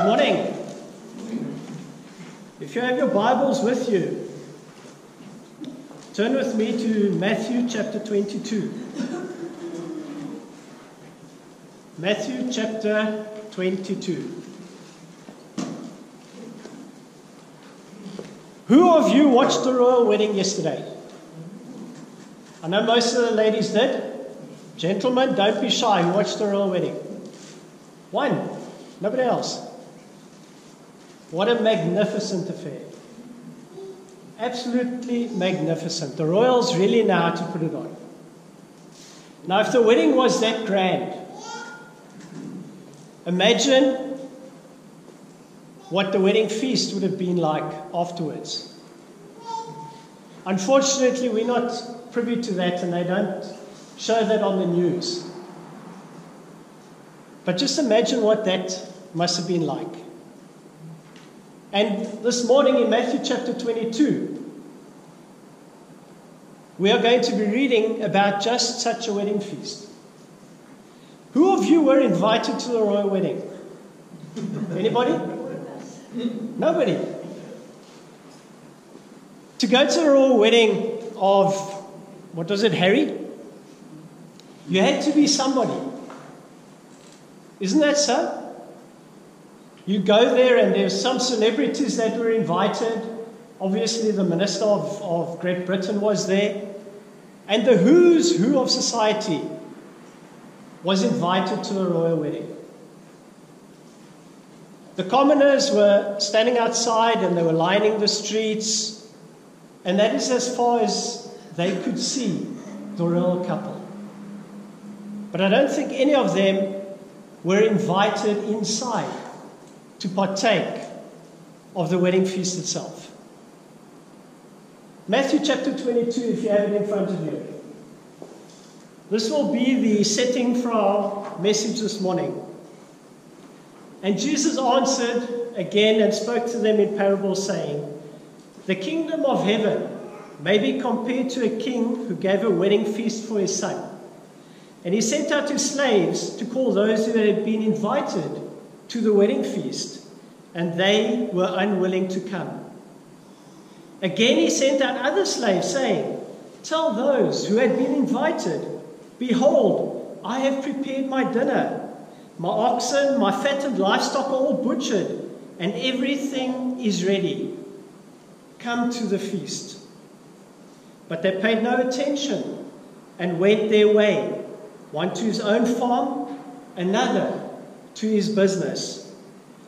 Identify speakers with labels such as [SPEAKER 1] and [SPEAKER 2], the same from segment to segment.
[SPEAKER 1] Good morning. If you have your Bibles with you, turn with me to Matthew chapter 22. Matthew chapter 22. Who of you watched the royal wedding yesterday? I know most of the ladies did. Gentlemen, don't be shy. Who watched the royal wedding? One. Nobody else. What a magnificent affair. Absolutely magnificent. The royals really know how to put it on. Now, if the wedding was that grand, imagine what the wedding feast would have been like afterwards. Unfortunately, we're not privy to that, and they don't show that on the news. But just imagine what that must have been like. And this morning in Matthew chapter 22, we are going to be reading about just such a wedding feast. Who of you were invited to the royal wedding? Anybody? Nobody. To go to the royal wedding of, what was it, Harry? You had to be somebody. Isn't that so? You go there and there's some celebrities that were invited. Obviously the Minister of Great Britain was there. And the who's who of society was invited to the royal wedding. The commoners were standing outside and they were lining the streets. And that is as far as they could see the royal couple. But I don't think any of them were invited inside to partake of the wedding feast itself. Matthew chapter 22, if you have it in front of you. This will be the setting for our message this morning. And Jesus answered again and spoke to them in parables, saying, "The kingdom of heaven may be compared to a king who gave a wedding feast for his son. And he sent out his slaves to call those who had been invited to the wedding feast, and they were unwilling to come. Again he sent out other slaves, saying, 'Tell those who had been invited, behold, I have prepared my dinner. My oxen, my fattened livestock are all butchered, and everything is ready. Come to the feast.' But they paid no attention and went their way, one to his own farm, another to his business.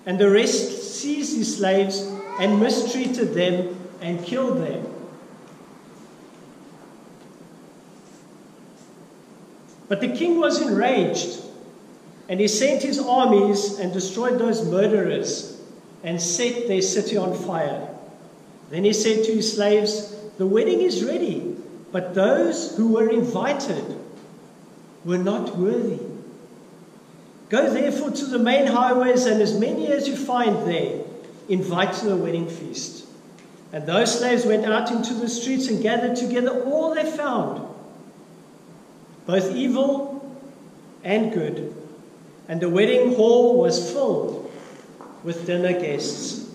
[SPEAKER 1] And the rest seized his slaves and mistreated them and killed them. But the king was enraged, and he sent his armies and destroyed those murderers and set their city on fire. Then he said to his slaves, 'The wedding is ready, but those who were invited were not worthy. Go therefore to the main highways, and as many as you find there, invite to the wedding feast.' And those slaves went out into the streets and gathered together all they found, both evil and good. And the wedding hall was filled with dinner guests.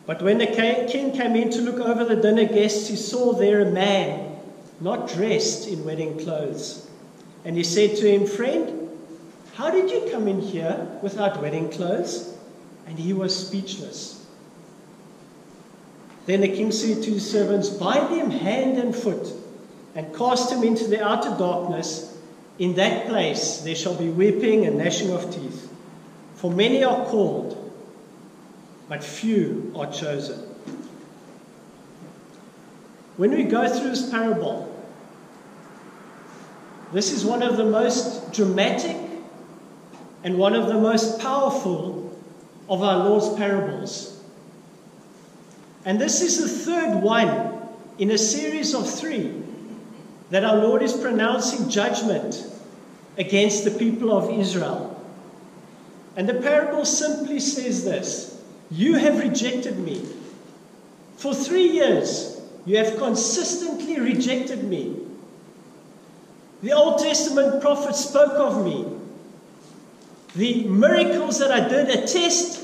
[SPEAKER 1] But when the king came in to look over the dinner guests, he saw there a man not dressed in wedding clothes. And he said to him, 'Friend, how did you come in here without wedding clothes?' And he was speechless. Then the king said to his servants, 'Bind him hand and foot, and cast him into the outer darkness. In that place there shall be weeping and gnashing of teeth. For many are called, but few are chosen.'" When we go through this parable, this is one of the most dramatic and one of the most powerful of our Lord's parables. And this is the third one in a series of 3 that our Lord is pronouncing judgment against the people of Israel. And the parable simply says this: "You have rejected me. For 3 years, you have consistently rejected me. The Old Testament prophets spoke of me. The miracles that I did attest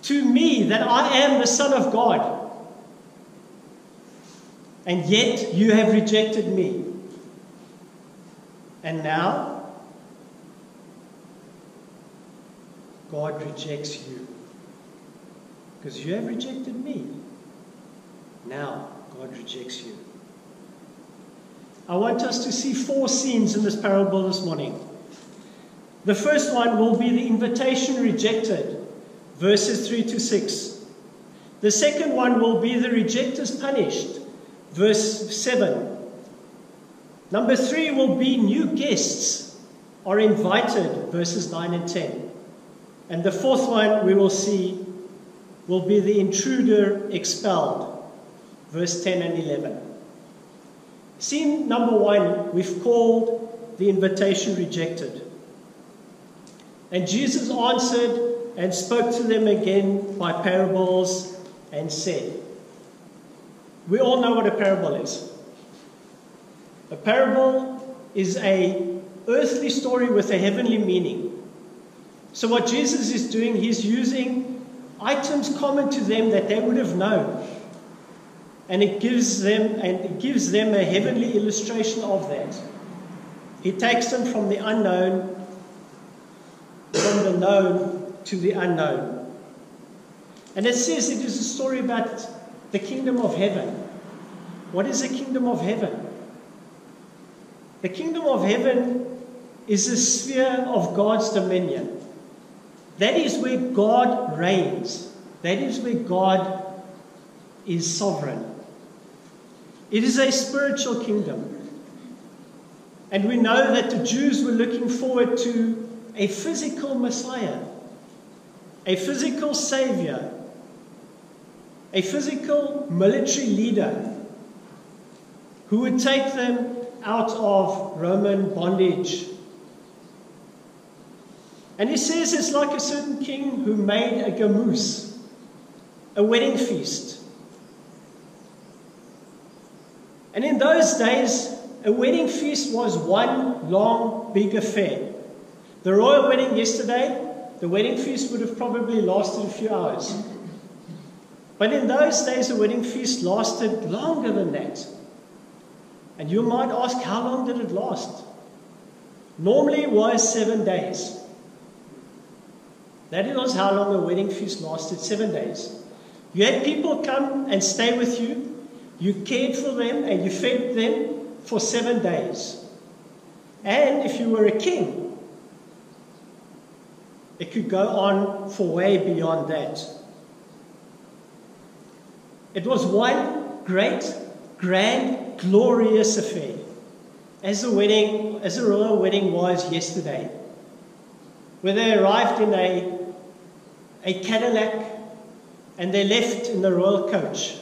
[SPEAKER 1] to me that I am the Son of God, and yet you have rejected me. And now, God rejects you because you have rejected me. Now, God rejects you. I want us to see 4 scenes in this parable this morning. The first one will be the invitation rejected, verses 3 to 6. The second one will be the rejectors punished, verse 7. Number 3 will be new guests are invited, verses 9 and 10. And the fourth one we will see will be the intruder expelled, verse 10 and 11. Scene number 1 we've called the invitation rejected. And Jesus answered and spoke to them again by parables and said. We all know what a parable is. A parable is an earthly story with a heavenly meaning. So what Jesus is doing, he's using items common to them that they would have known. And it gives them a heavenly illustration of that. He takes them from the unknown, from the known to the unknown. And it says it is a story about the kingdom of heaven. What is the kingdom of heaven? The kingdom of heaven is a sphere of God's dominion. That is where God reigns. That is where God is sovereign. It is a spiritual kingdom. And we know that the Jews were looking forward to a physical Messiah, a physical Savior, a physical military leader who would take them out of Roman bondage. And he says it's like a certain king who made a gamoose, a wedding feast. And in those days, a wedding feast was one long, big affair. The royal wedding yesterday, the wedding feast would have probably lasted a few hours. But in those days, the wedding feast lasted longer than that. And you might ask, how long did it last? Normally it was 7 days. That was how long a wedding feast lasted, 7 days. You had people come and stay with you. You cared for them and you fed them for 7 days. And if you were a king, it could go on for way beyond that. It was one great, grand, glorious affair, as a royal wedding was yesterday, where they arrived in a Cadillac and they left in the royal coach.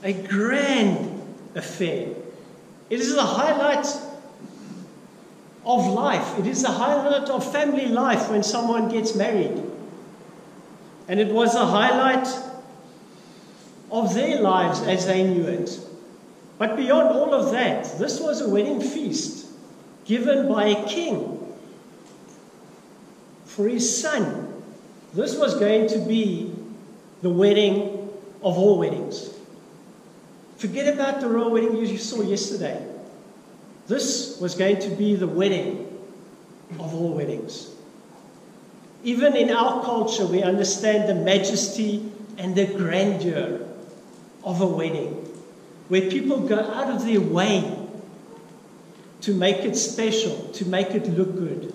[SPEAKER 1] A grand affair. It is the highlight of life. It is the highlight of family life when someone gets married. And it was a highlight of their lives as they knew it. But beyond all of that, this was a wedding feast given by a king for his son. This was going to be the wedding of all weddings. Forget about the royal wedding you saw yesterday. This was going to be the wedding of all weddings. Even in our culture, we understand the majesty and the grandeur of a wedding, where people go out of their way to make it special, to make it look good.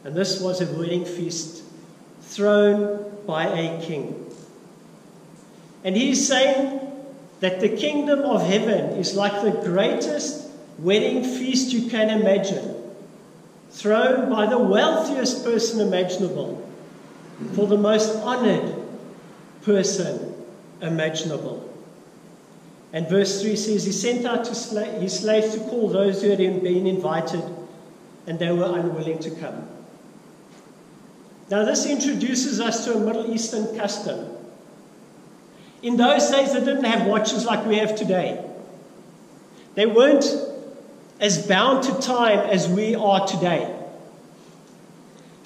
[SPEAKER 1] And this was a wedding feast thrown by a king. And he's saying that the kingdom of heaven is like the greatest wedding feast you can imagine, thrown by the wealthiest person imaginable, for the most honored person imaginable. And verse 3 says, he sent out his slaves to call those who had been invited, and they were unwilling to come. Now this introduces us to a Middle Eastern custom. In those days, they didn't have watches like we have today. They weren't as bound to time as we are today.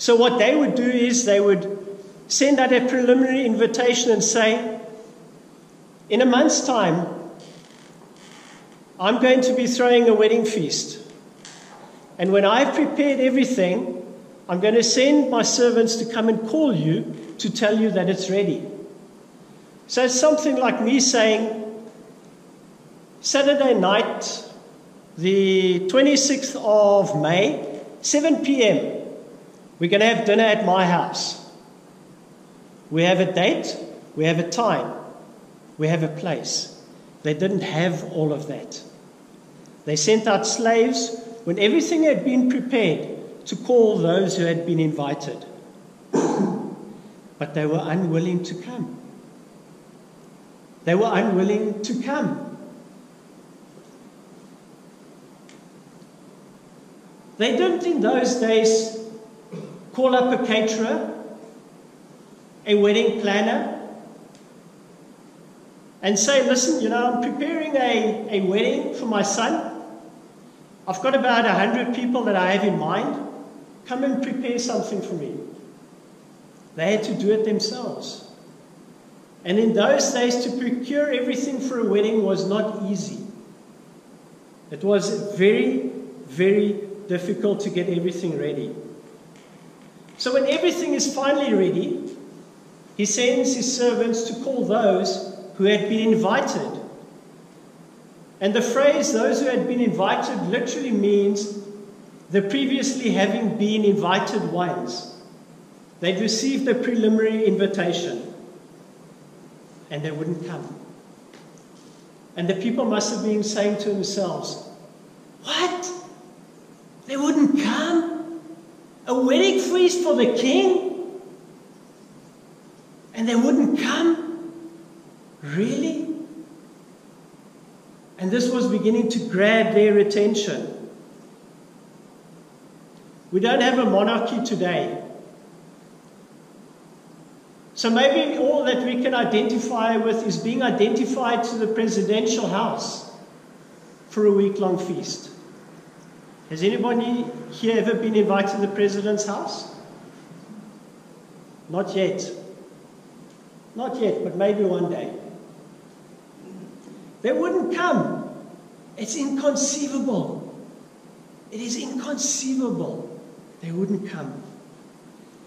[SPEAKER 1] So what they would do is they would send out a preliminary invitation and say, in a month's time, I'm going to be throwing a wedding feast. And when I've prepared everything, I'm going to send my servants to come and call you to tell you that it's ready. So it's something like me saying, Saturday night, the 26th of May, 7 p.m., we're going to have dinner at my house. We have a date, we have a time, we have a place. They didn't have all of that. They sent out slaves when everything had been prepared to call those who had been invited. But they were unwilling to come. They were unwilling to come. They didn't in those days call up a caterer, a wedding planner, and say, listen, I'm preparing a wedding for my son. I've got about 100 people that I have in mind. Come and prepare something for me. They had to do it themselves. And in those days, to procure everything for a wedding was not easy. It was very, very difficult to get everything ready. So when everything is finally ready, he sends his servants to call those who had been invited. And the phrase, those who had been invited, literally means the previously having been invited ones. They'd received a preliminary invitation, and they wouldn't come. And the people must have been saying to themselves, what? They wouldn't come? A wedding feast for the king? And they wouldn't come? Really? And this was beginning to grab their attention. We don't have a monarchy today. So maybe all that we can identify with is being identified to the presidential house for a week-long feast. Has anybody here ever been invited to the president's house? Not yet. Not yet, but maybe one day. They wouldn't come. It's inconceivable. It is inconceivable. They wouldn't come.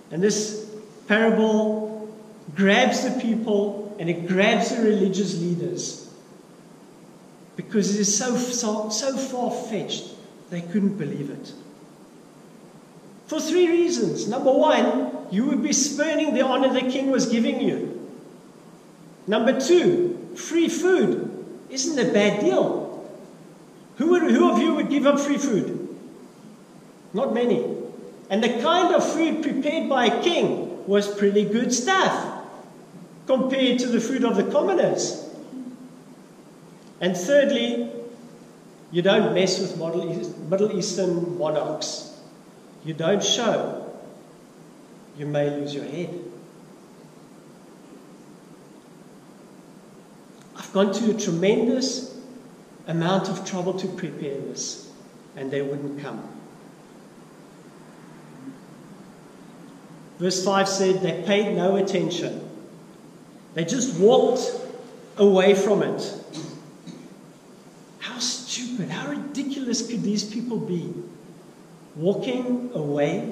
[SPEAKER 1] And this parable grabs the people and it grabs the religious leaders because it is so far-fetched. They couldn't believe it. For 3 reasons. Number 1, you would be spurning the honor the king was giving you. Number 2, free food isn't a bad deal. Who of you would give up free food? Not many. And the kind of food prepared by a king was pretty good stuff compared to the food of the commoners. And thirdly, you don't mess with Middle Eastern monarchs. You don't show. You may lose your head. I've gone to a tremendous amount of trouble to prepare this, and they wouldn't come. Verse 5 said they paid no attention. They just walked away from it. How stupid, how ridiculous could these people be? Walking away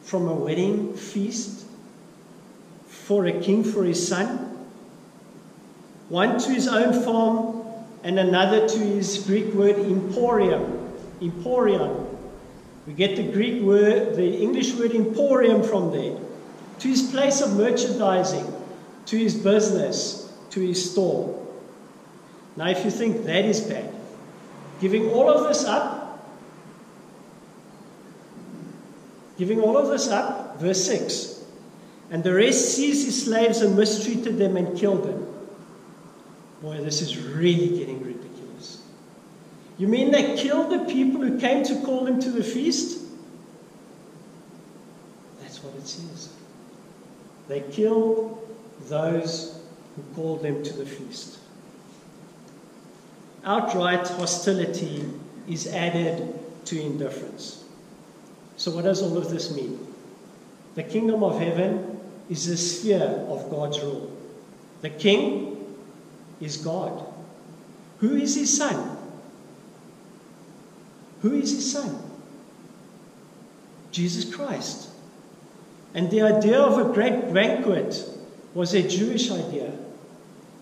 [SPEAKER 1] from a wedding feast for a king for his son? One to his own farm and another to his Greek word emporium. Emporium. We get the Greek word, the English word emporium from there. To his place of merchandising, to his business, to his store. Now if you think that is bad, giving all of this up, verse 6, and the rest seized his slaves and mistreated them and killed them. Boy, this is really getting ridiculous. You mean they killed the people who came to call them to the feast? That's what it says. They killed those who called them to the feast. Outright hostility is added to indifference. So what does all of this mean? The kingdom of heaven is the sphere of God's rule. The king is God. Who is his son? Who is his son? Jesus Christ. And the idea of a great banquet was a Jewish idea.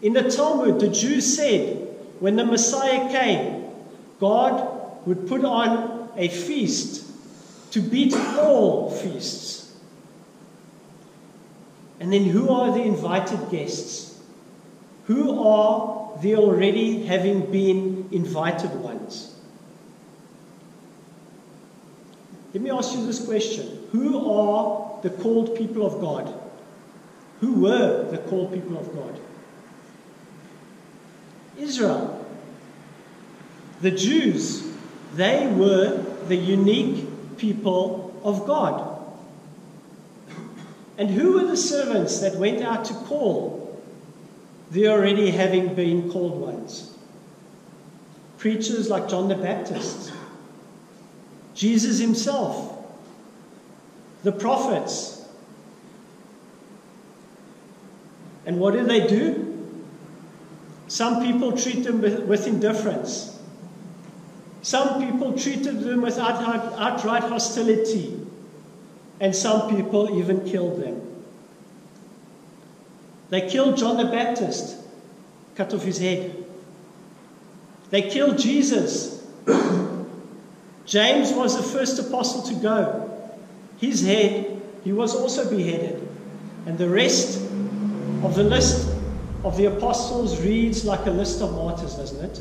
[SPEAKER 1] In the Talmud, the Jews said when the Messiah came, God would put on a feast to beat all feasts. And then who are the invited guests? Who are the already having been invited ones? Let me ask you this question. Who are the called people of God? Who were the called people of God? Israel. The Jews, they were the unique people of God. And who were the servants that went out to call the already having been called ones? Preachers like John the Baptist, Jesus himself, the prophets. And what do? Some people treat them with indifference. Some people treated them with outright hostility. And some people even killed them. They killed John the Baptist, cut off his head. They killed Jesus. James was the first apostle to go. His head, he was also beheaded. And the rest of the list of the apostles reads like a list of martyrs, doesn't it?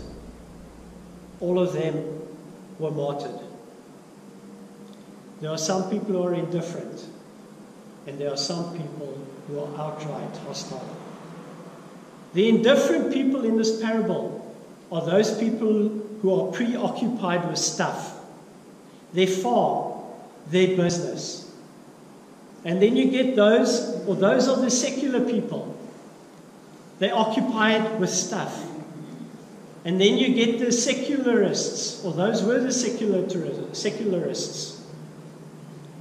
[SPEAKER 1] All of them were martyred. There are some people who are indifferent, and there are some people who are outright hostile. The indifferent people in this parable are those people who are preoccupied with stuff, their farm, their business. And then you get those are the secular people. They're occupied with stuff. And then you get the secularists, or those were the secularists.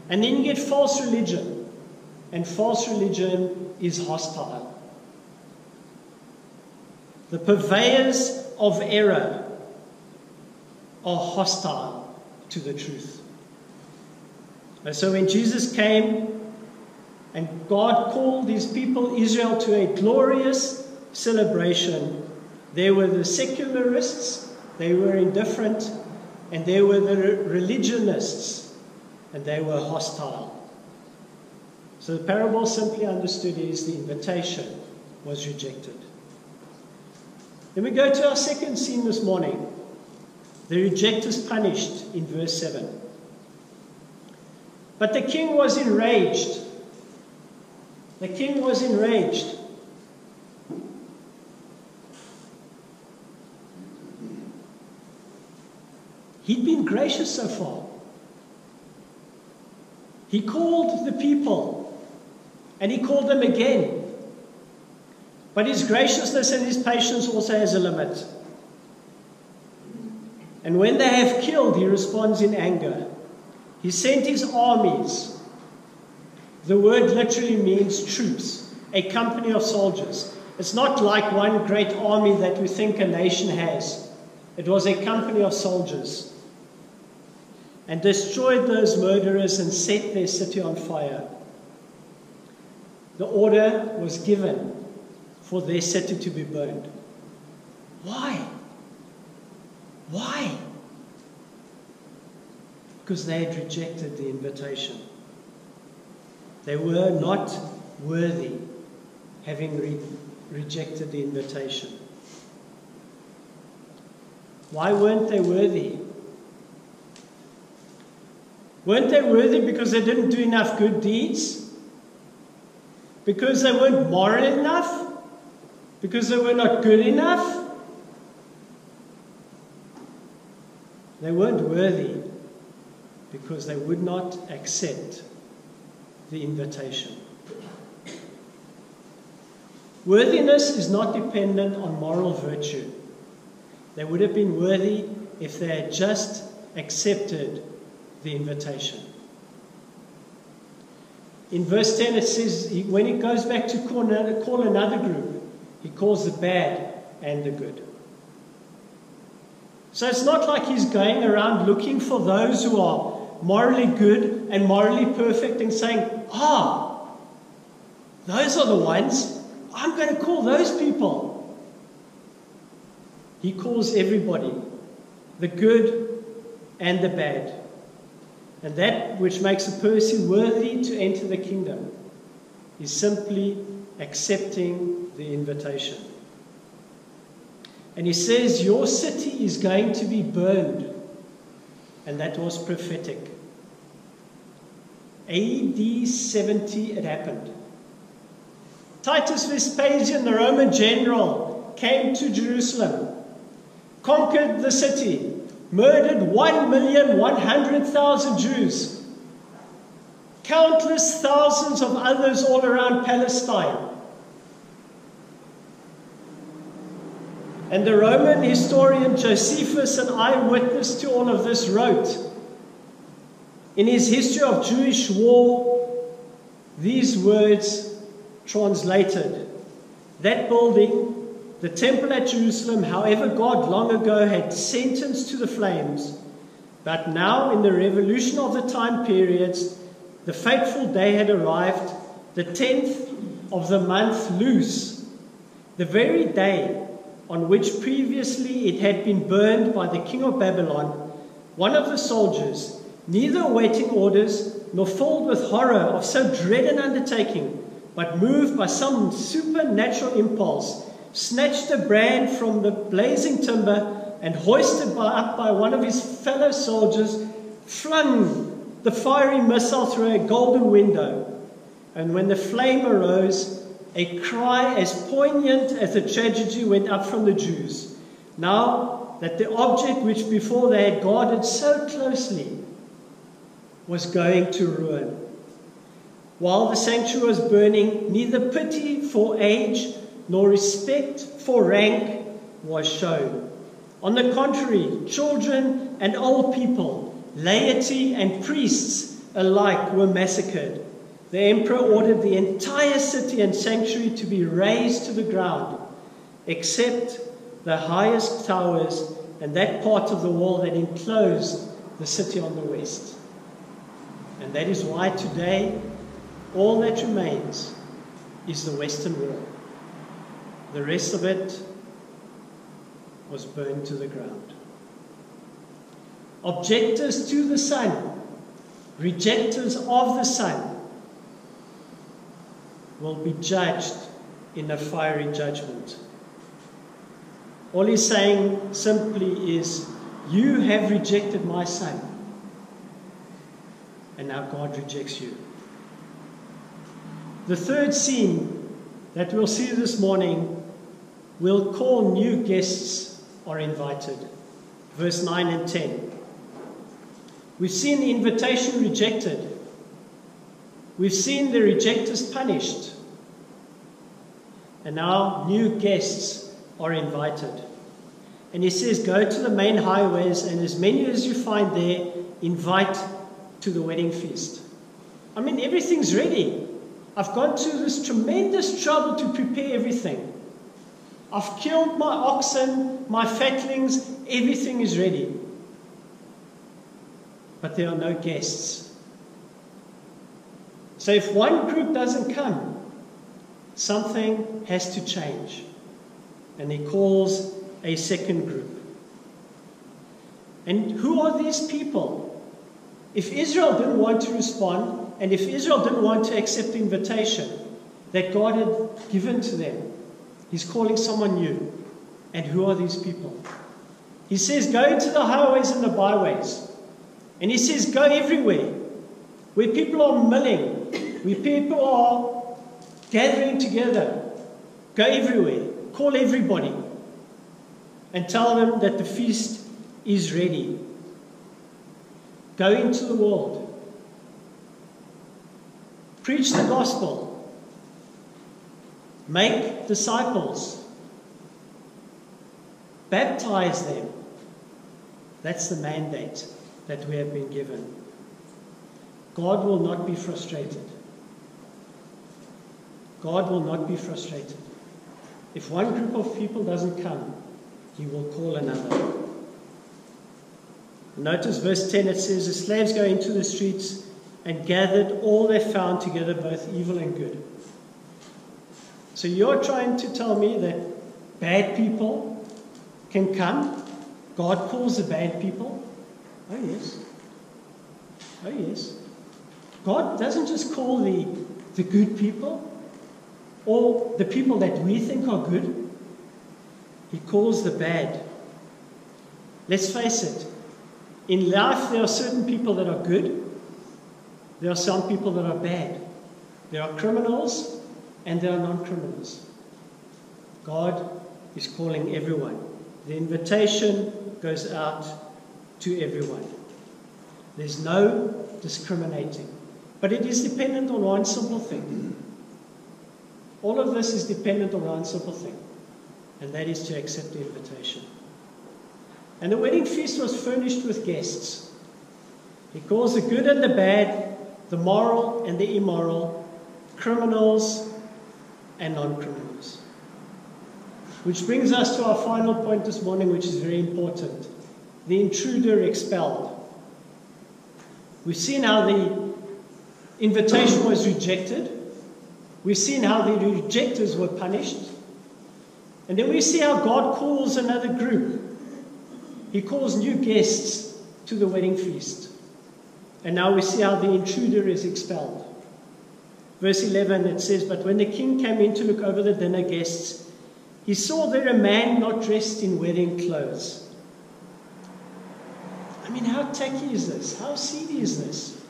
[SPEAKER 1] And then you get false religion. And false religion is hostile. The purveyors of error are hostile to the truth. And so when Jesus came and God called his people Israel to a glorious celebration, there were the secularists, they were indifferent, and there were the religionists, and they were hostile. So the parable simply understood is the invitation was rejected. Then we go to our second scene this morning. The rejectors punished in verse 7. But the king was enraged. The king was enraged. He'd been gracious so far. He called the people, and he called them again. But his graciousness and his patience also has a limit. And when they have killed, he responds in anger. He sent his armies. The word literally means troops, a company of soldiers. It's not like one great army that we think a nation has. It was a company of soldiers. And destroyed those murderers and set their city on fire. The order was given for their city to be burned. Why? Why? Because they had rejected the invitation. They were not worthy, having rejected the invitation. Why weren't they worthy? Weren't they worthy because they didn't do enough good deeds? Because they weren't moral enough? Because they were not good enough? They weren't worthy because they would not accept the invitation. Worthiness is not dependent on moral virtue. They would have been worthy if they had just accepted the invitation. In verse 10 it says, when he goes back to call another group, he calls the bad and the good. So it's not like he's going around looking for those who are morally good and morally perfect and saying, those are the ones, I'm going to call those people. He calls everybody, the good and the bad. And that which makes a person worthy to enter the kingdom is simply accepting the invitation. And he says, your city is going to be burned. And that was prophetic. AD 70 it happened. Titus Vespasian, the Roman general, came to Jerusalem, conquered the city, murdered 1,100,000 Jews, countless thousands of others all around Palestine. And the Roman historian Josephus, an eyewitness to all of this, wrote in his history of Jewish war these words translated: that building, the temple at Jerusalem, however God long ago had sentenced to the flames, but now in the revolution of the time periods, the fateful day had arrived, the 10th of the month Lous, the very day on which previously it had been burned by the king of Babylon. One of the soldiers, neither awaiting orders nor filled with horror of so dread an undertaking, but moved by some supernatural impulse, snatched a brand from the blazing timber and, hoisted up by one of his fellow soldiers, flung the fiery missile through a golden window. And when the flame arose, a cry as poignant as the tragedy went up from the Jews, now that the object which before they had guarded so closely was going to ruin. While the sanctuary was burning, neither pity for age nor respect for rank was shown. On the contrary, children and old people, laity and priests alike were massacred. The emperor ordered the entire city and sanctuary to be razed to the ground, except the highest towers and that part of the wall that enclosed the city on the west. And that is why today all that remains is the western wall. The rest of it was burned to the ground. Objectors to the Son, rejectors of the Son, will be judged in a fiery judgment. All he's saying simply is, you have rejected my Son, and now God rejects you. The third scene that we'll see this morning will call new guests are invited. Verse 9 and 10. We've seen the invitation rejected. We've seen the rejectors punished. And now new guests are invited. And he says, go to the main highways, and as many as you find there, invite to the wedding feast. I mean, everything's ready. I've gone to this tremendous trouble to prepare everything. I've killed my oxen, my fatlings, everything is ready. But there are no guests. So if one group doesn't come, something has to change. And he calls a second group. And who are these people? If Israel didn't want to respond, and if Israel didn't want to accept the invitation that God had given to them, he's calling someone new. And who are these people? He says, go into the highways and the byways. And he says, go everywhere. Where people are milling, where people are gathering together. Go everywhere. Call everybody. And tell them that the feast is ready. Go into the world. Preach the gospel. Make disciples. Baptize them. That's the mandate that we have been given. God will not be frustrated. God will not be frustrated. If one group of people doesn't come, he will call another. Notice verse 10, it says, the slaves go into the streets and gathered all they found together, both evil and good. So you're trying to tell me that bad people can come? God calls the bad people? Oh yes. Oh yes. God doesn't just call the good people or the people that we think are good. He calls the bad. Let's face it. In life, there are certain people that are good. There are some people that are bad. There are criminals and there are non-criminals. God is calling everyone. The invitation goes out to everyone. There's no discriminating. But it is dependent on one simple thing. All of this is dependent on one simple thing. And that is to accept the invitation. And the wedding feast was furnished with guests. He calls the good and the bad, the moral and the immoral, criminals and non-criminals. Which brings us to our final point this morning, which is very important. The intruder expelled. We've seen how the invitation was rejected. We've seen how the rejectors were punished. And then we see how God calls another group. He calls new guests to the wedding feast. And now we see how the intruder is expelled. Verse 11, it says, but when the king came in to look over the dinner guests, he saw there a man not dressed in wedding clothes. I mean, how tacky is this? How seedy is this?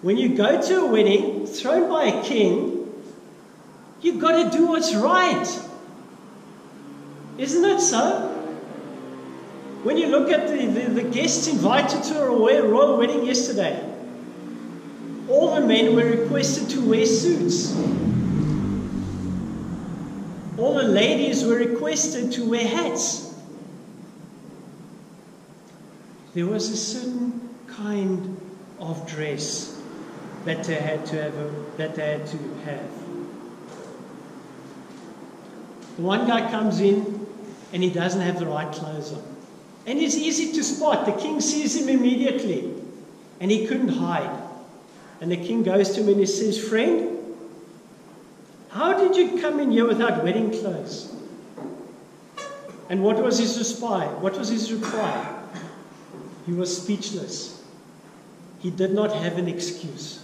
[SPEAKER 1] When you go to a wedding thrown by a king, you've got to do what's right. Isn't it so? When you look at the guests invited to a royal wedding yesterday, all the men were requested to wear suits. All the ladies were requested to wear hats. There was a certain kind of dress that they had to have. The one guy comes in and he doesn't have the right clothes on. And it's easy to spot. The king sees him immediately. And he couldn't hide. And the king goes to him and he says, friend, how did you come in here without wedding clothes? And what was his reply? He was speechless. He did not have an excuse.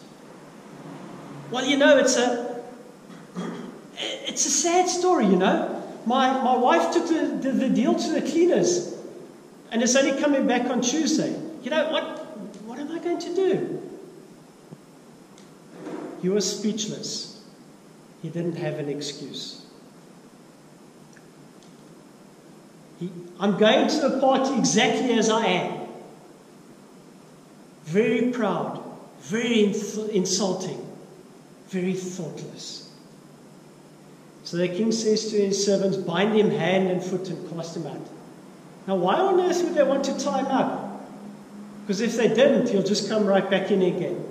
[SPEAKER 1] Well, you know, it's a sad story, you know. My wife took the deal to the cleaners. And it's only coming back on Tuesday. You know, what am I going to do? He was speechless. He didn't have an excuse. I'm going to the party exactly as I am. Very proud, very insulting, very thoughtless. So the king says to his servants, bind him hand and foot and cast him out. Now, why on earth would they want to tie him up? Because if they didn't, he'll just come right back in again.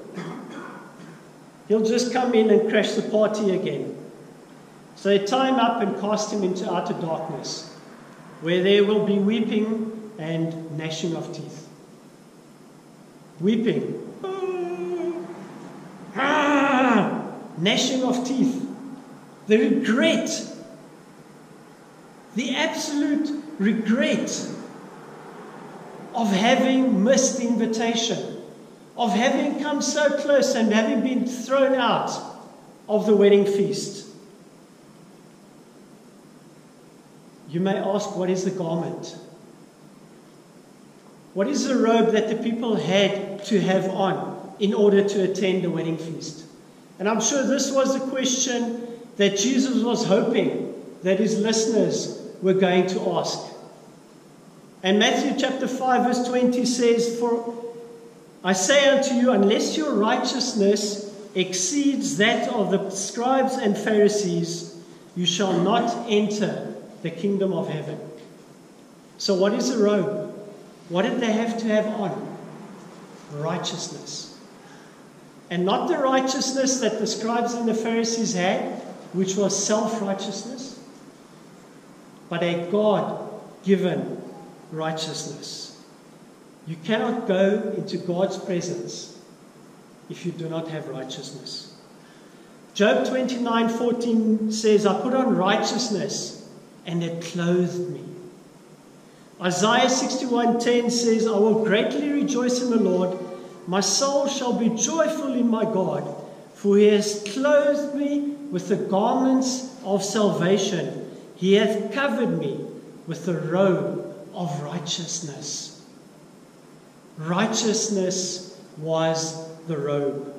[SPEAKER 1] He'll just come in and crash the party again. So they tie him up and cast him into outer darkness, where there will be weeping and gnashing of teeth. Weeping. Gnashing of teeth. The regret. The absolute regret of having missed the invitation, of having come so close and having been thrown out of the wedding feast. You may ask, what is the garment? What is the robe that the people had to have on in order to attend the wedding feast? And I'm sure this was the question that Jesus was hoping that his listeners were going to ask. And Matthew chapter 5 verse 20 says, for I say unto you, unless your righteousness exceeds that of the scribes and Pharisees, you shall not enter the kingdom of heaven. So what is the robe? What did they have to have on? Righteousness. And not the righteousness that the scribes and the Pharisees had, which was self-righteousness, but a God-given righteousness. You cannot go into God's presence if you do not have righteousness. Job 29:14 says, I put on righteousness and it clothed me. Isaiah 61:10 says, I will greatly rejoice in the Lord. My soul shall be joyful in my God, for he has clothed me with the garments of salvation. He hath covered me with the robe of righteousness. Righteousness was the robe.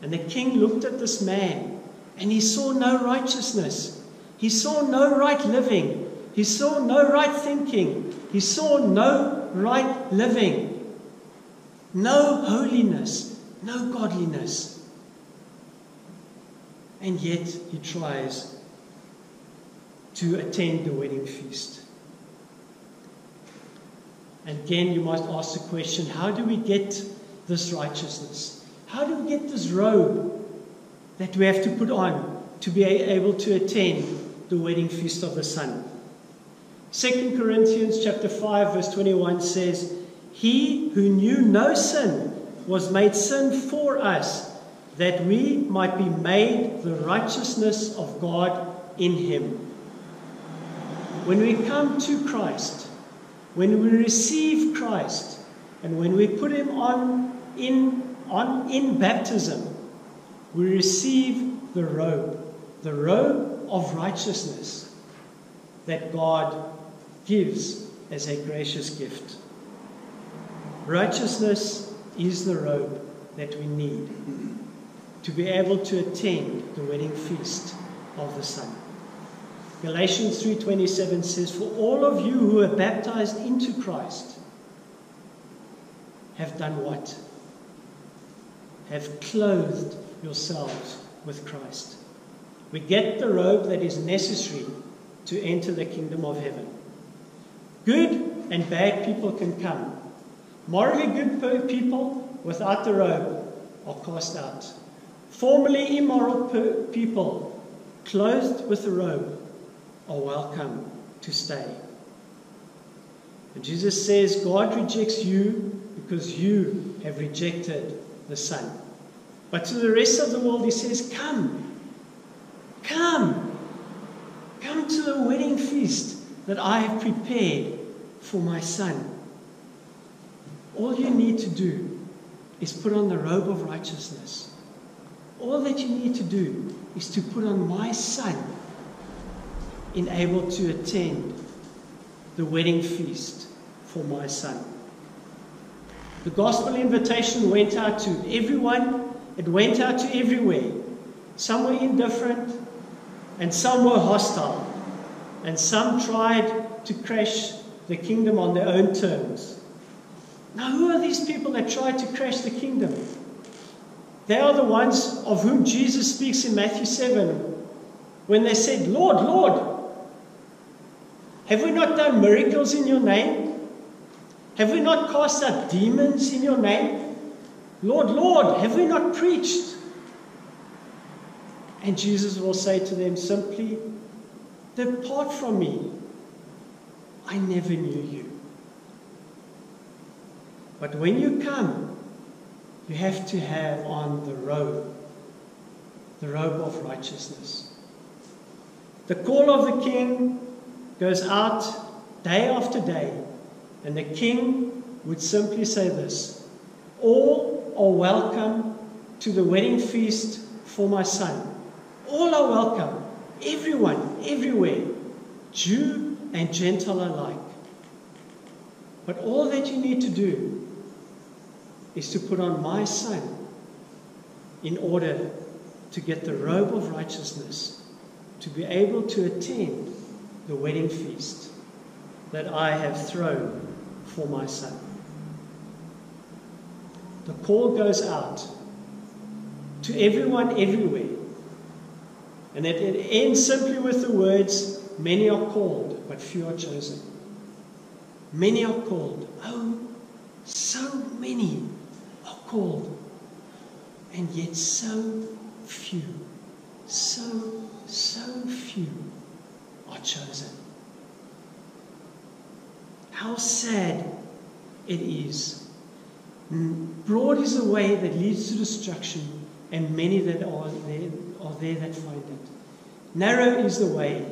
[SPEAKER 1] And the king looked at this man and he saw no righteousness. He saw no right living. He saw no right thinking. He saw no right living. No holiness. No godliness. And yet he tries to attend the wedding feast. And again, you must ask the question, how do we get this righteousness? How do we get this robe that we have to put on to be able to attend the wedding feast of the Son? 2 Corinthians chapter 5 verse 21 says, He who knew no sin was made sin for us, that we might be made the righteousness of God in him. When we come to Christ, when we receive Christ, and when we put him on in baptism, we receive the robe of righteousness that God gives as a gracious gift. Righteousness is the robe that we need to be able to attend the wedding feast of the Son. Galatians 3:27 says, For all of you who are baptized into Christ have done what? Have clothed yourselves with Christ. We get the robe that is necessary to enter the kingdom of heaven. Good and bad people can come. Morally good people without the robe are cast out. Formerly immoral people clothed with the robe are welcome to stay. And Jesus says, God rejects you because you have rejected the Son. But to the rest of the world, he says, come to the wedding feast that I have prepared for my Son. All you need to do is put on the robe of righteousness. All that you need to do is to put on my Son, in able to attend the wedding feast for my Son. The gospel invitation went out to everyone. It went out to everywhere. Some were indifferent and some were hostile. And some tried to crash the kingdom on their own terms. Now, who are these people that tried to crash the kingdom? They are the ones of whom Jesus speaks in Matthew 7 when they said, Lord, Lord, have we not done miracles in your name? Have we not cast out demons in your name? Lord, Lord, have we not preached? And Jesus will say to them simply, depart from me. I never knew you. But when you come, you have to have on the robe of righteousness. The call of the King goes out day after day, and the King would simply say this: all are welcome to the wedding feast for my Son. All are welcome, everyone, everywhere, Jew and Gentile alike. But all that you need to do is to put on my Son in order to get the robe of righteousness, to be able to attend the wedding feast that I have thrown for my Son. The call goes out to everyone everywhere, and it ends simply with the words, many are called, but few are chosen. Many are called. Oh, so many are called, and yet so few so few are chosen. How sad it is. Broad is the way that leads to destruction, and many that are there that find it. Narrow is the way,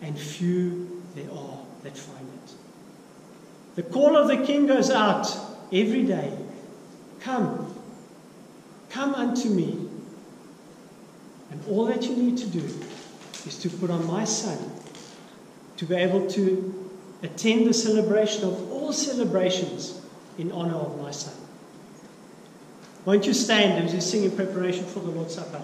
[SPEAKER 1] and few there are that find it. The call of the King goes out every day. Come unto me. And all that you need to do is to put on my Son, to be able to attend the celebration of all celebrations in honor of my Son. Won't you stand as you sing in preparation for the Lord's Supper?